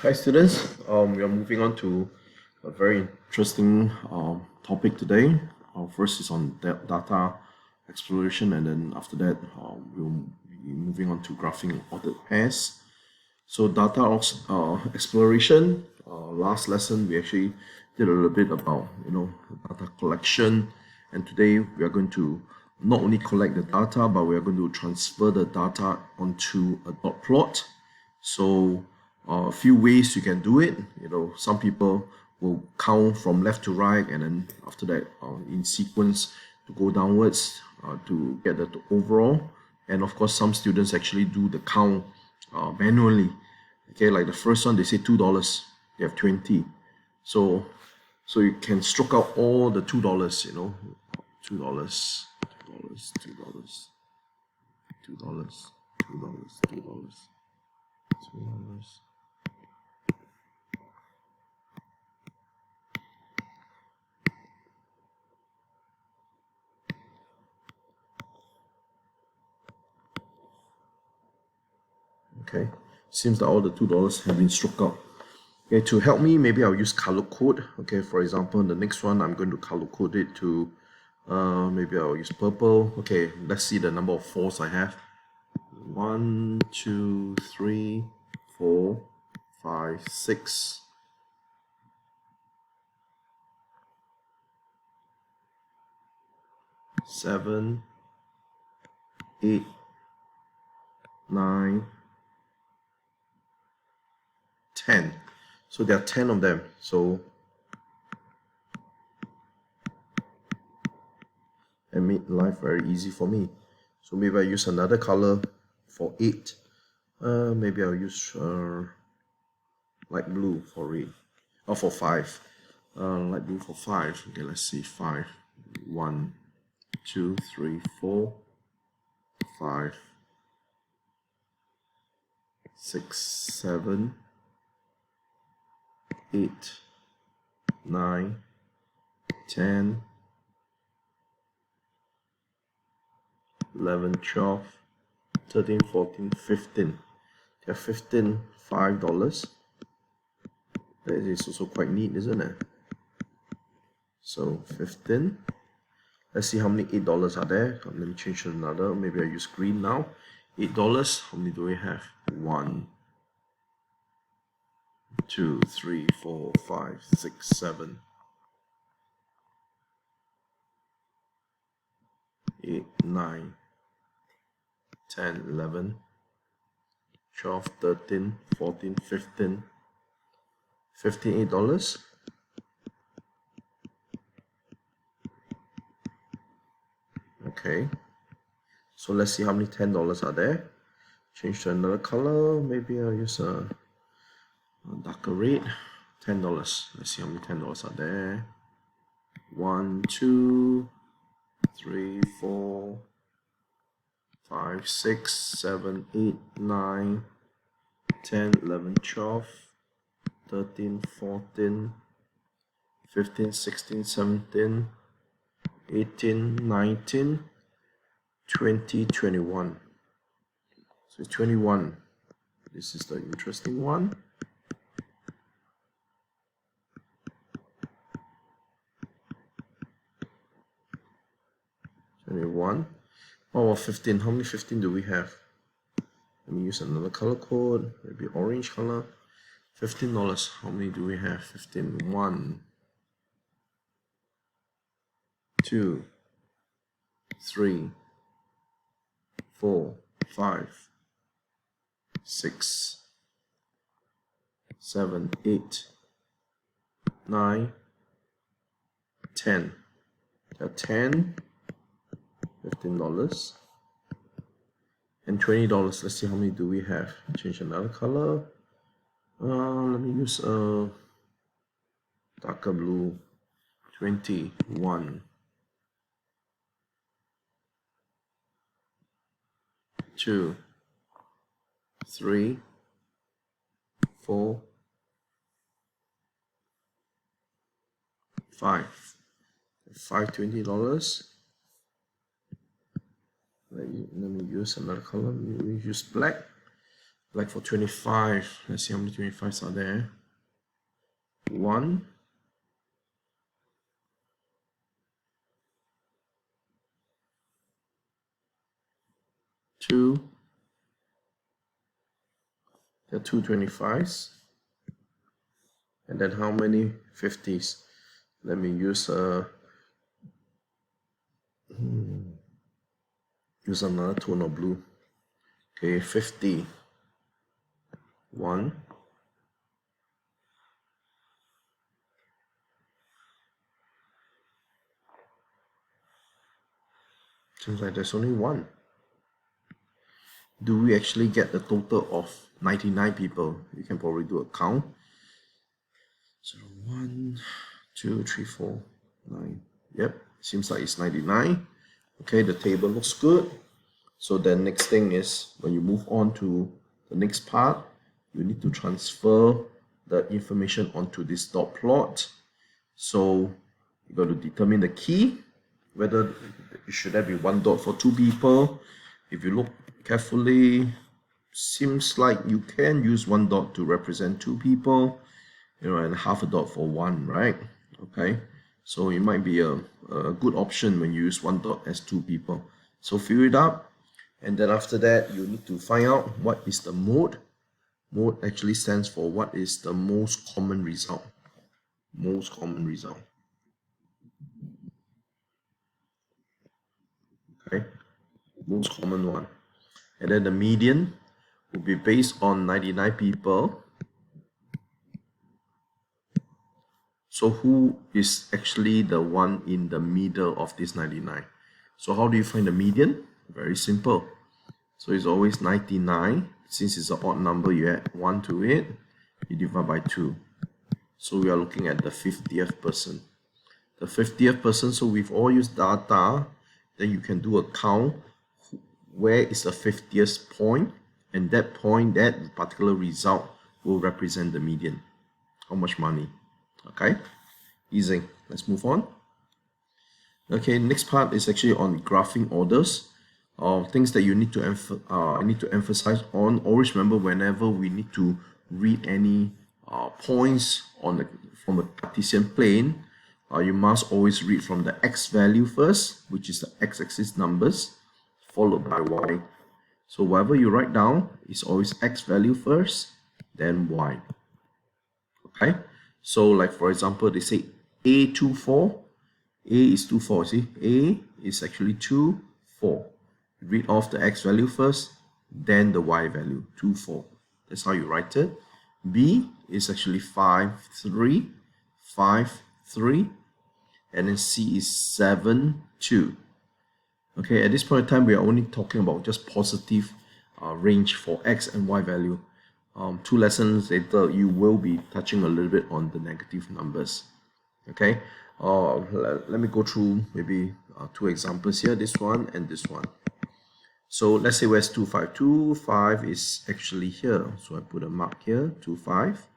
Hi students, we are moving on to a very interesting topic today. First is on data exploration, and then after that we'll be moving on to graphing ordered pairs. So exploration, last lesson we actually did a little bit about data collection, and today we are going to not only collect the data, but we are going to transfer the data onto a dot plot. So a few ways you can do it. Some people will count from left to right, and then after that, in sequence to go downwards to get the overall. And of course, some students actually do the count manually. Okay, like the first one, they say $2. They have 20. So you can stroke out all the $2. $2, $2, $2, $2, $2, $2, $2. Okay, seems that all the $2 have been struck out. Okay, to help me, maybe I'll use color code. Okay, for example, the next one I'm going to color code it to maybe I'll use purple. Okay, let's see the number of fours I have. 1, 2, 3, 4, 5, 6. 7, 8, 9, 10. So there are 10 of them. So it made life very easy for me. So maybe I use another color for 8. Maybe I'll use light blue for 8. Or for 5. Light blue for 5. Okay, let's see. 5. 1, 2, 3, 4, 5, 6, 7, 8, 9, 10, 11, 12, 13, 14, 15. There are 15 $5. That is also quite neat, isn't it? So 15. Let's see how many $8 are there. Let me change to another. Maybe I use green now. $8. How many do we have? 1, 2, 3, 4, 5, 6, 7, 8, 9, 10, 11, 12, 13, 14, 15. $58. Okay. So let's see how many $10 are there. Change to another color. Maybe I'll use a darker red. $10. Let's see how many $10 are there. 1, 2, 3, 4, 5, 6, 7, 8, 9, 10, 11, 12, 13, 14, 15, 16, 17, 18, 19, 20, 21. So 21. This is the interesting one. 21. Oh, 15. How many 15 do we have? Let me use another color code, maybe orange color. $15. How many do we have? 15. 1, 2, 3, 4, 5, 6, 7, 8, 9, 10. There are 10, $15, and $20. Let's see how many do we have. Change another color. Let me use a darker blue. 21, 2, 3, 4, 5. $20. Let me use another color. We use black. Like for 25, let's see how many 25s are there. 1, 2, there are two 25s, and then how many 50s? Let me use another tone of blue. Okay, 50. 1, seems like there's only one. Do we actually get the total of 99 people? You can probably do a count. So 1, 2, 3, 4, 9. Yep, seems like it's 99. Okay, the table looks good. So then next thing is when you move on to the next part, you need to transfer the information onto this dot plot. So you got to determine the key, whether should there be one dot for two people. If you look carefully, seems like you can use one dot to represent two people, and half a dot for one, right? Okay, so it might be a good option when you use one dot as two people. So fill it up, and then after that you need to find out what is the mode. Mode actually stands for what is the most common result. Most common result. Okay, most common one. And then the median will be based on 99 people. So who is actually the one in the middle of this 99? So how do you find the median? Very simple. So it's always 99. Since it's an odd number, you add 1 to it, you divide by 2. So we are looking at the 50th person. The 50th person, so we've all used data, then you can do a count. Where is the 50th point? And that point, that particular result will represent the median. How much money? Okay, easy. Let's move on. Okay, next part is actually on graphing orders. Things that you need to I need to emphasize on. Always remember, whenever we need to read any points on from a Cartesian plane, you must always read from the x value first, which is the x-axis numbers, followed by y. So whatever you write down is always x value first, then y. Okay, so like for example, they say A24, A is 24, see, A is actually 2, 4. Read off the x value first, then the y value, 2, 4. That's how you write it. B is actually 5, 3, 5, 3, and then C is 7, 2. Okay, at this point in time, we are only talking about just positive range for x and y value. 2 lessons later, you will be touching a little bit on the negative numbers. Okay, let me go through maybe 2 examples here, this one and this one. So let's say where's 2, 5? 2, 5 is actually here. So I put a mark here, 2, 5.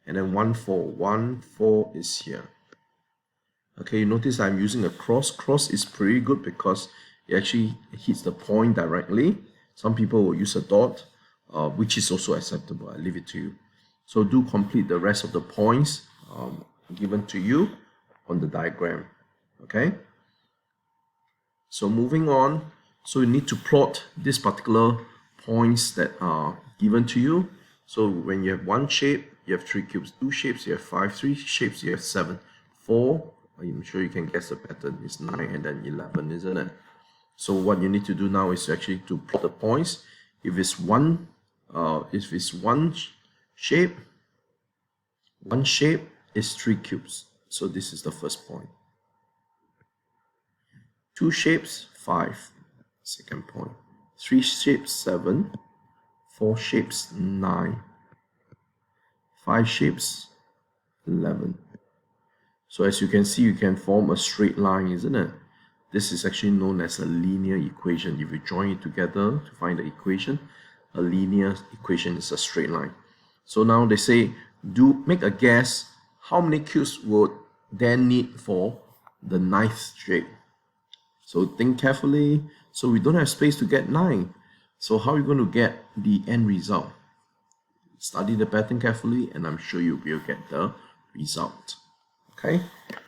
And then 1, 4. 1, 4 is here. Okay, you notice I'm using a cross. Cross is pretty good because it actually hits the point directly. Some people will use a dot, which is also acceptable. I leave it to you. So do complete the rest of the points given to you on the diagram. Okay. So moving on. So you need to plot this particular points that are given to you. So when you have one shape, you have 3 cubes. 2 shapes, you have 5. 3 shapes, you have 7. 4, I'm sure you can guess the pattern, is 9 and then 11, isn't it? So what you need to do now is actually to plot the points. If it's one shape, one shape is 3 cubes. So this is the first point. 2 shapes, 5. Second point. 3 shapes, 7. 4 shapes, 9. 5 shapes, 11. So as you can see, you can form a straight line, isn't it? This is actually known as a linear equation. If you join it together to find the equation, a linear equation is a straight line. So now they say, make a guess how many cubes would then need for the 9th shape. So think carefully. So we don't have space to get 9. So how are you going to get the end result? study the pattern carefully, and I'm sure you will get the result. Okay,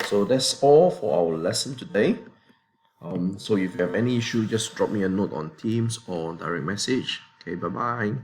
so that's all for our lesson today. So if you have any issue, just drop me a note on Teams or direct message. Okay, bye bye.